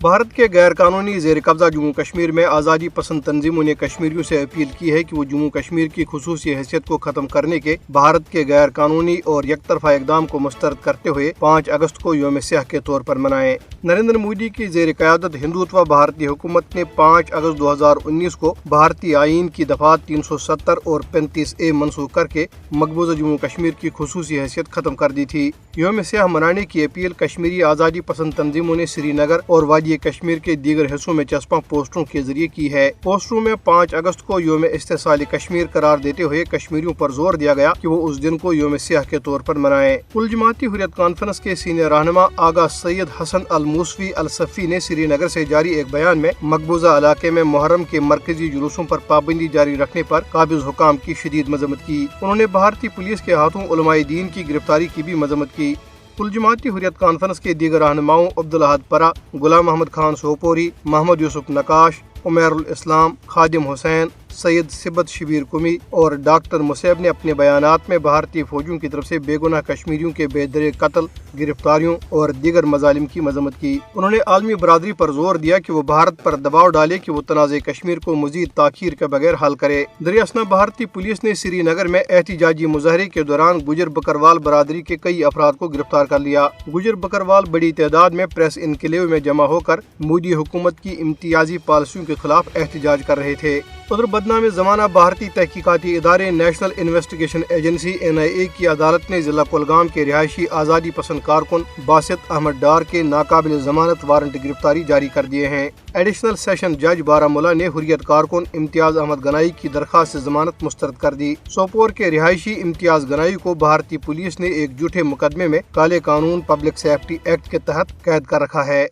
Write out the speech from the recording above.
بھارت کے غیر قانونی زیر قبضہ جموں کشمیر میں آزادی پسند تنظیموں نے کشمیریوں سے اپیل کی ہے کہ وہ جموں کشمیر کی خصوصی حیثیت کو ختم کرنے کے بھارت کے غیر قانونی اور یک طرفہ اقدام کو مسترد کرتے ہوئے 5 اگست کو یوم سیاہ کے طور پر منائیں۔ نریندر مودی کی زیر قیادت ہندوتوا بھارتی حکومت نے 5 اگست 2019 کو بھارتی آئین کی دفعات 370 اور 35A منسوخ کر کے مقبوضہ جموں کشمیر کی خصوصی حیثیت ختم کر دی تھی۔ یوم سیاہ منانے کی اپیل کشمیری آزادی پسند تنظیموں نے سری نگر اور وادی کشمیر کے دیگر حصوں میں چسپاں پوسٹروں کے ذریعے کی ہے۔ پوسٹروں میں 5 اگست کو یوم استحصال کشمیر قرار دیتے ہوئے کشمیریوں پر زور دیا گیا کہ وہ اس دن کو یوم سیاہ کے طور پر منائیں۔ کل جماعتی حریت کانفرنس کے سینئر رہنما آغا سید حسن الموسوی الصفی نے سری نگر سے جاری ایک بیان میں مقبوضہ علاقے میں محرم کے مرکزی جلوسوں پر پابندی جاری رکھنے پر قابض حکام کی شدید مذمت کی۔ انہوں نے بھارتی پولیس کے ہاتھوں علماء دین کی گرفتاری کی بھی مذمت کی۔ کل جماعتی حریت کانفرنس کے دیگر رہنماؤں عبدالاحد پرہ، غلام محمد خان سوپوری، محمد یوسف نقاش، عمیر الاسلام، خادم حسین، سید سبت شبیر کمی اور ڈاکٹر مصعب نے اپنے بیانات میں بھارتی فوجیوں کی طرف سے بے گناہ کشمیریوں کے بے دریغ قتل، گرفتاریوں اور دیگر مظالم کی مذمت کی۔ انہوں نے عالمی برادری پر زور دیا کہ وہ بھارت پر دباؤ ڈالے کہ وہ تنازع کشمیر کو مزید تاخیر کے بغیر حل کرے۔ دریاسنا بھارتی پولیس نے سری نگر میں احتجاجی مظاہرے کے دوران گجر بکروال برادری کے کئی افراد کو گرفتار کر لیا۔ گجر بکروال بڑی تعداد میں پریس انکلیو میں جمع ہو کر مودی حکومت کی امتیازی پالیسیوں کے خلاف احتجاج کر رہے تھے۔ ادھر بدنام زمانہ بھارتی تحقیقاتی ادارے نیشنل انویسٹیگیشن ایجنسی NIA کی عدالت نے ضلع کولگام کے رہائشی آزادی پسند کارکن باسط احمد ڈار کے ناقابل ضمانت وارنٹ گرفتاری جاری کر دیے ہیں۔ ایڈیشنل سیشن جج بارامولہ نے حریت کارکن امتیاز احمد گنائی کی درخواست سے ضمانت مسترد کر دی۔ سوپور کے رہائشی امتیاز گنائی کو بھارتی پولیس نے ایک جھوٹے مقدمے میں کالے قانون پبلک سیفٹی ایکٹ کے تحت قید کر رکھا ہے۔